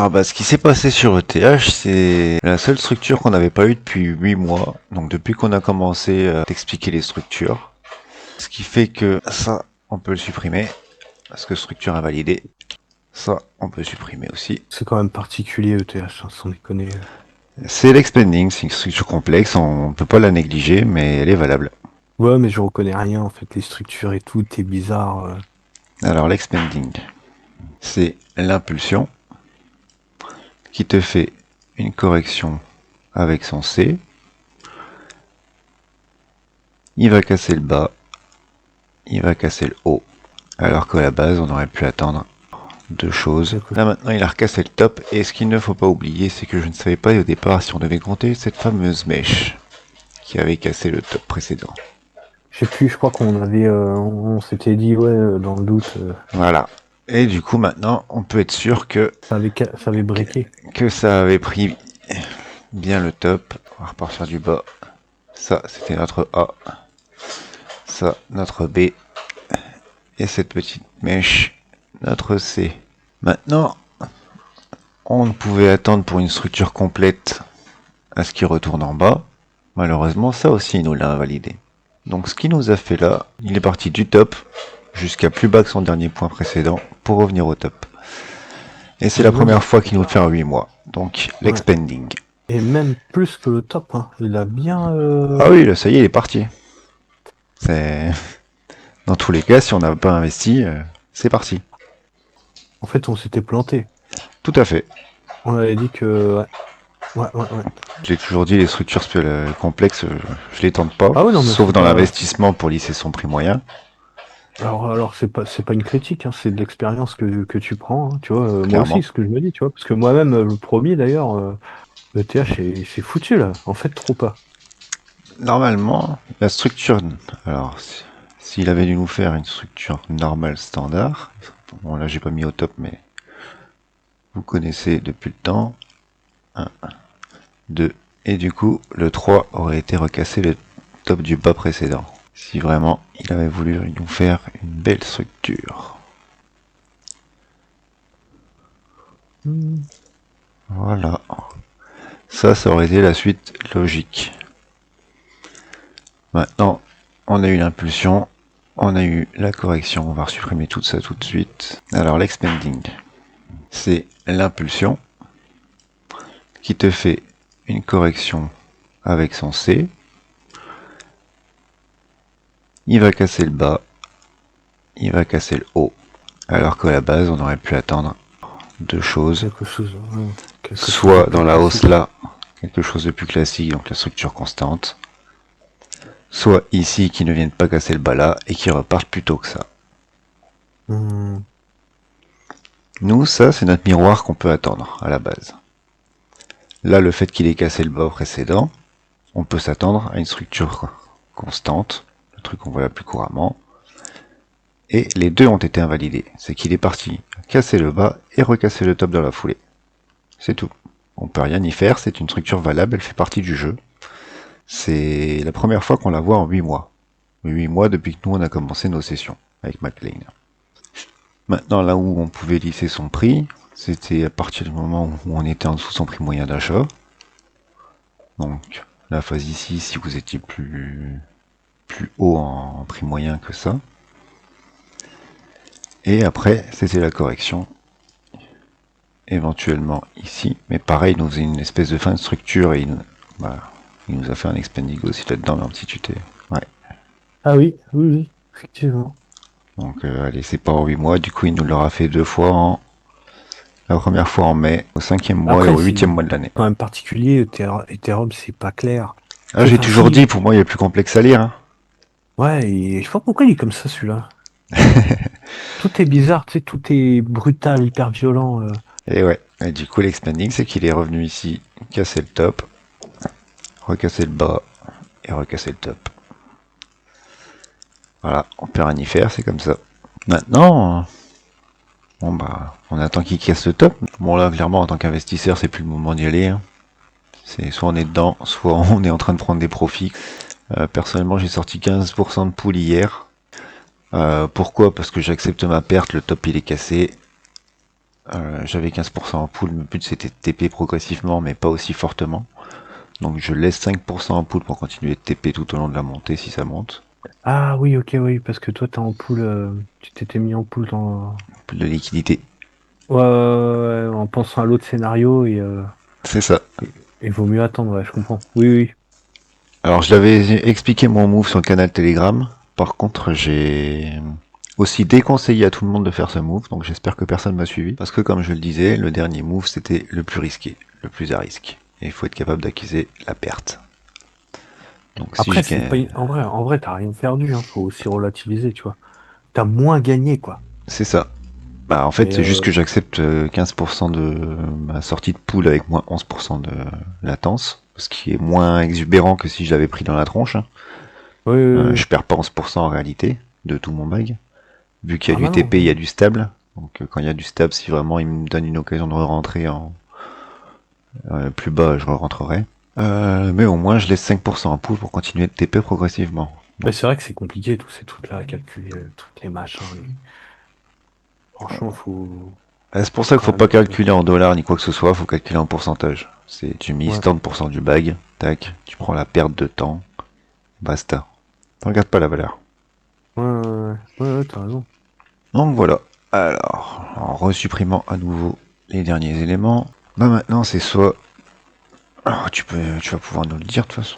Alors ce qui s'est passé sur ETH, c'est la seule structure qu'on n'avait pas eue depuis 8 mois. Donc depuis qu'on a commencé à t'expliquer les structures. Ce qui fait que ça, on peut le supprimer. Parce que structure invalidée. Ça, on peut supprimer aussi. C'est quand même particulier ETH, hein, sans déconner. C'est l'expanding, c'est une structure complexe, on peut pas la négliger, mais elle est valable. Ouais, mais je reconnais rien en fait, les structures et tout, t'es bizarre. Alors l'expanding, c'est l'impulsion qui te fait une correction avec son C. Il va casser le bas, il va casser le haut. Alors qu'à la base, on aurait pu attendre deux choses. Là maintenant, il a recassé le top, et ce qu'il ne faut pas oublier, c'est que je ne savais pas au départ si on devait compter cette fameuse mèche qui avait cassé le top précédent. Je sais plus, je crois qu'on avait, on s'était dit, ouais, dans le doute, Voilà. Et du coup, maintenant, on peut être sûr que ça avait breaké. que ça avait pris bien le top. On va repartir du bas. Ça, c'était notre A. Ça, notre B. Et cette petite mèche, notre C. Maintenant, on pouvait attendre pour une structure complète à ce qui retourne en bas. Malheureusement, ça aussi, il nous l'a invalidé. Donc ce qu'il nous a fait là, il est parti du top jusqu'à plus bas que son dernier point précédent pour revenir au top. Et c'est la première fois qu'il nous le fait en 8 mois. Donc l'expanding. Et même plus que le top, hein. Il a bien... Ah oui, là, ça y est, il est parti. C'est... Dans tous les cas, si on n'a pas investi, c'est parti. En fait, on s'était planté. Tout à fait. On avait dit que... Ouais. Je l'ai toujours dit, les structures complexes, je les tente pas. Ah oui, non, mais sauf c'est dans pas... l'investissement pour lisser son prix moyen. Alors c'est pas une critique, hein, c'est de l'expérience que tu prends, hein, tu vois. Moi Clairement. aussi, ce que je me dis, tu vois. Parce que moi-même, le premier, d'ailleurs, le TH, c'est foutu, là. En fait, trop pas. Normalement, la structure... Alors, s'il avait dû nous faire une structure normale standard... Bon, là, j'ai pas mis au top, mais... Vous connaissez depuis le temps. 1, 2... Et du coup, le 3 aurait été recassé le top du bas précédent. Si vraiment, il avait voulu nous faire une belle structure. Voilà. Ça aurait été la suite logique. Maintenant, on a eu l'impulsion, on a eu la correction, on va supprimer tout ça tout de suite. Alors l'expanding, c'est l'impulsion qui te fait une correction avec son C. Il va casser le bas, il va casser le haut. Alors qu'à la base, on aurait pu attendre deux choses. Soit dans la hausse là, quelque chose de plus classique, donc la structure constante. Soit ici, qui ne viennent pas casser le bas là, et qui repartent plus tôt que ça. Nous, ça, c'est notre miroir qu'on peut attendre, à la base. Là, le fait qu'il ait cassé le bas précédent, on peut s'attendre à une structure constante, le truc qu'on voit la plus couramment. Et les deux ont été invalidés. C'est qu'il est parti casser le bas et recasser le top dans la foulée. C'est tout. On peut rien y faire, c'est une structure valable, elle fait partie du jeu. C'est la première fois qu'on la voit en 8 mois. 8 mois depuis que nous on a commencé nos sessions avec McLean. Maintenant, là où on pouvait lisser son prix, c'était à partir du moment où on était en dessous de son prix moyen d'achat. Donc, la phase ici, si vous étiez plus haut en prix moyen que ça. Et après, c'était la correction. Éventuellement ici. Mais pareil, il nous faisait une espèce de fin de structure et il nous a fait un expanding aussi là-dedans, même si tu t'es... Ouais. Ah oui, effectivement. Donc, allez, c'est pas en 8 mois. Du coup, il nous l'aura fait 2 fois la première fois en mai, au 5e mois et au 8e mois de l'année. Quand même particulier, Ethereum, c'est pas clair. Ah, j'ai toujours dit, pour moi, il est plus complexe à lire. Hein. Ouais, et je sais pas pourquoi il est comme ça, celui-là. Tout est bizarre, tu sais, tout est brutal, hyper violent. Et ouais, et du coup, l'expanding, c'est qu'il est revenu ici, casser le top, recasser le bas et recasser le top. Voilà, on peut rien y faire, c'est comme ça. Maintenant, bon bah, on attend qu'il casse le top. Bon là, clairement, en tant qu'investisseur, c'est plus le moment d'y aller. Hein. C'est soit on est dedans, soit on est en train de prendre des profits. Personnellement, j'ai sorti 15% de pool hier. Pourquoi? Parce que j'accepte ma perte, le top il est cassé. J'avais 15% en pool, le but c'était de TP progressivement, mais pas aussi fortement. Donc je laisse 5% en pool pour continuer de TP tout au long de la montée si ça monte. Ah oui, ok, oui, parce que toi, t'es en pool, tu t'étais mis en pool dans... Pool de liquidité. Ouais, ouais, ouais, ouais, en pensant à l'autre scénario C'est ça. et vaut mieux attendre, ouais, je comprends. Oui, oui. Alors je l'avais expliqué mon move sur le canal Telegram. Par contre, j'ai aussi déconseillé à tout le monde de faire ce move, donc j'espère que personne m'a suivi. Parce que comme je le disais, le dernier move c'était le plus risqué, le plus à risque. Et il faut être capable d'accuser la perte. Donc si Après, je c'est pas... gagne... En vrai, t'as rien perdu, hein, faut aussi relativiser, tu vois. T'as moins gagné, quoi. C'est ça. Bah en fait Mais c'est juste que j'accepte 15% de ma sortie de pool avec moins 11% de latence. Ce qui est moins exubérant que si je l'avais pris dans la tronche, hein. oui, oui, Je oui. perds pas 11% en réalité de tout mon bag. Vu qu'il y a Ah du bah non, TP, il y a non. du stable. Donc quand il y a du stable, si vraiment il me donne une occasion de re-rentrer en plus bas, je re-rentrerai. Mais au moins je laisse 5% en pool pour continuer de TP progressivement. Mais Donc, c'est vrai que c'est compliqué, tous ces trucs-là à calculer, tous les machins. Franchement, c'est pour faut ça qu'il quand faut pas même être... calculer en dollars ni quoi que ce soit, faut calculer en pourcentage. C'est tu mises Ouais, 30% du bag, tac, tu prends la perte de temps, basta. Regarde pas la valeur. ouais, ouais, ouais, ouais, t'as raison. Donc voilà. Alors, en resupprimant à nouveau les derniers éléments, bah maintenant c'est soit... Alors, tu vas pouvoir nous le dire de toute façon.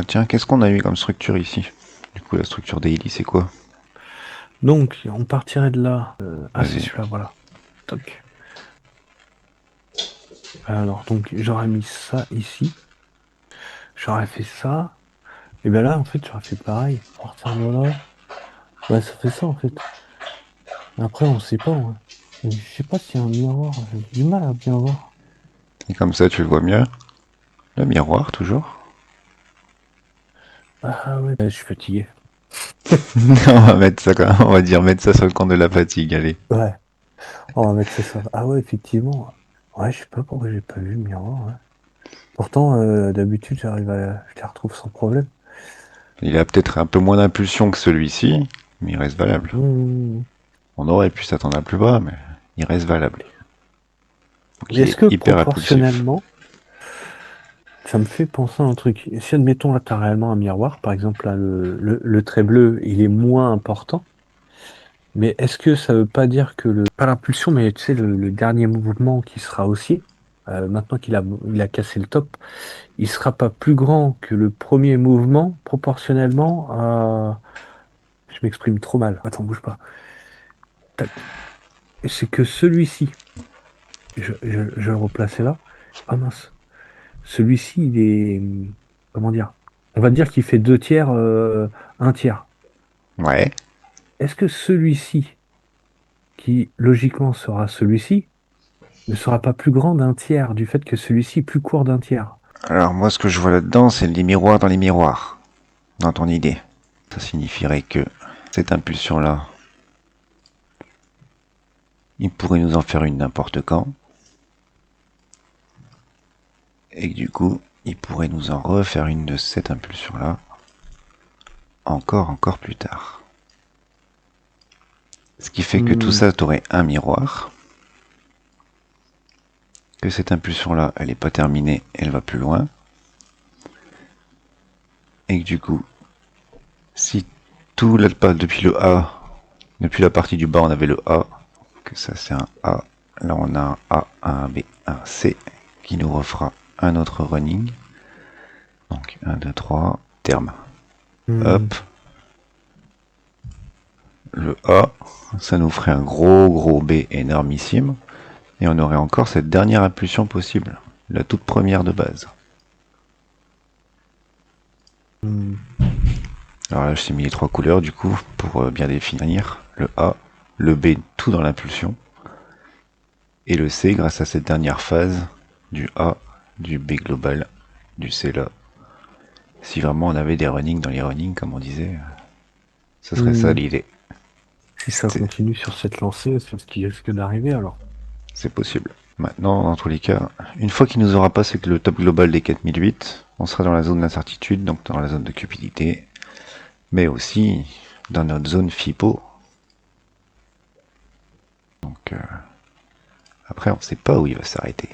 Tiens, qu'est-ce qu'on a eu comme structure ici? Du coup, la structure daily, c'est quoi? Donc, on partirait de là. Ah, c'est Vas-y. celui-là, voilà. Toc. Alors, donc, j'aurais mis ça ici. J'aurais fait ça. Et bien là, en fait, j'aurais fait pareil. Partir de là. Ouais, ça fait ça, en fait. Après, on sait pas, ouais. Je sais pas s'il y a un miroir. J'ai du mal à bien voir. Et comme ça, tu le vois mieux. Le miroir, toujours. Ah ouais, je suis fatigué. On va mettre ça, on va dire mettre ça sur le compte de la fatigue, allez. Ouais. On va mettre ça sur... Ah ouais, effectivement. Ouais, je sais pas pourquoi j'ai pas vu le miroir, ouais. Pourtant, d'habitude, je les retrouve sans problème. Il a peut-être un peu moins d'impulsion que celui-ci, mais il reste valable. Mmh. On aurait pu s'attendre à plus bas, mais il reste valable. Donc Mais il est-ce est que hyper impulsif. proportionnellement, ça me fait penser à un truc. Si, admettons, là, tu as réellement un miroir, par exemple, là, le trait bleu, il est moins important, mais est-ce que ça veut pas dire que pas l'impulsion, mais tu sais, le dernier mouvement qui sera haussier, maintenant il a cassé le top, il sera pas plus grand que le premier mouvement proportionnellement à... Je m'exprime trop mal. Attends, bouge pas. Tac. C'est que celui-ci, je vais le replacer là. Ah mince. Celui-ci, il est... Comment dire? On va dire qu'il fait deux tiers, un tiers. Ouais. Est-ce que celui-ci, qui logiquement sera celui-ci, ne sera pas plus grand d'un tiers du fait que celui-ci est plus court d'un tiers? Alors moi, ce que je vois là-dedans, c'est les miroirs dans les miroirs, dans ton idée. Ça signifierait que cette impulsion-là, il pourrait nous en faire une n'importe quand. Et que du coup, il pourrait nous en refaire une de cette impulsion-là, encore plus tard. Ce qui fait que tout Hmm, ça, t'aurais un miroir, que cette impulsion-là, elle n'est pas terminée, elle va plus loin, et que du coup, si tout là, depuis le A, depuis la partie du bas, on avait le A, que ça c'est un A, là on a un A, un B, un C, qui nous refera un autre running, donc 1, 2, 3, terme. hmm, Hop, le A, ça nous ferait un gros B énormissime, et on aurait encore cette dernière impulsion possible, la toute première de base. hmm. Alors là, je t'ai mis les trois couleurs du coup pour bien définir le A, le B tout dans l'impulsion et le C grâce à cette dernière phase du A, du B global, du C là. Si vraiment on avait des runnings dans les runnings comme on disait, ce serait ça Hmm. l'idée. Si ça continue sur cette lancée, c'est ce qui risque d'arriver alors. C'est possible. Maintenant, dans tous les cas, une fois qu'il nous aura passé le top global des 4008, on sera dans la zone d'incertitude, donc dans la zone de cupidité, mais aussi dans notre zone FIPO. Donc Après, on sait pas où il va s'arrêter.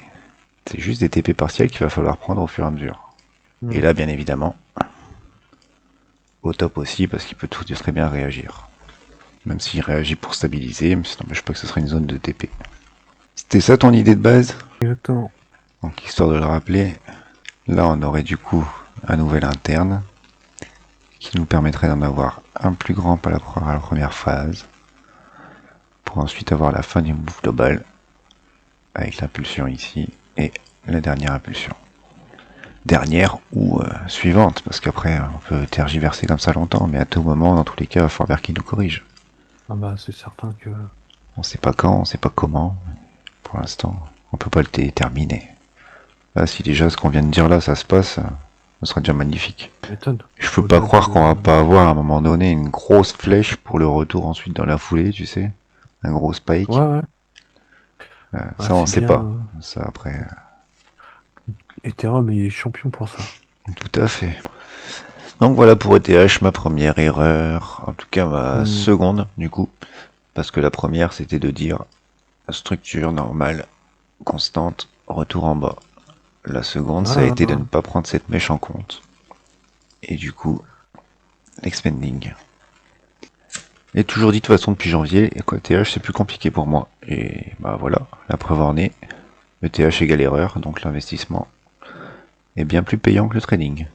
C'est juste des TP partiels qu'il va falloir prendre au fur et à mesure. Et là, bien évidemment, au top aussi, parce qu'il peut tout très bien réagir. Même s'il réagit pour stabiliser, mais ça n'empêche pas que ce serait une zone de TP. C'était ça ton idée de base? Exactement. Donc, histoire de le rappeler, là, on aurait du coup un nouvel interne qui nous permettrait d'en avoir un plus grand à la première phase, pour ensuite avoir la fin du move global, avec l'impulsion ici, et la dernière impulsion. Dernière ou suivante, parce qu'après on peut tergiverser comme ça longtemps, mais à tout moment, dans tous les cas, il va falloir qu'il nous corrige. Ah bah c'est certain que... On sait pas quand, on sait pas comment, pour l'instant, on peut pas le déterminer. Là, si déjà ce qu'on vient de dire là, ça se passe, ce serait déjà magnifique. M'étonne. Je peux pas croire qu'on va pas avoir à un moment donné une grosse flèche pour le retour ensuite dans la foulée, tu sais, un gros spike. Ouais. Ça on sait pas. Ça après. Ethereum est champion pour ça. Tout à fait. Donc voilà pour ETH, ma première erreur, en tout cas ma seconde du coup, parce que la première c'était de dire structure normale, constante, retour en bas. La seconde ça a été de ne pas prendre cette mèche en compte. Et du coup, l'expanding. Et toujours dit de toute façon depuis janvier, ETH c'est plus compliqué pour moi. Et bah voilà, la preuve en est, ETH égale erreur, donc l'investissement est bien plus payant que le trading.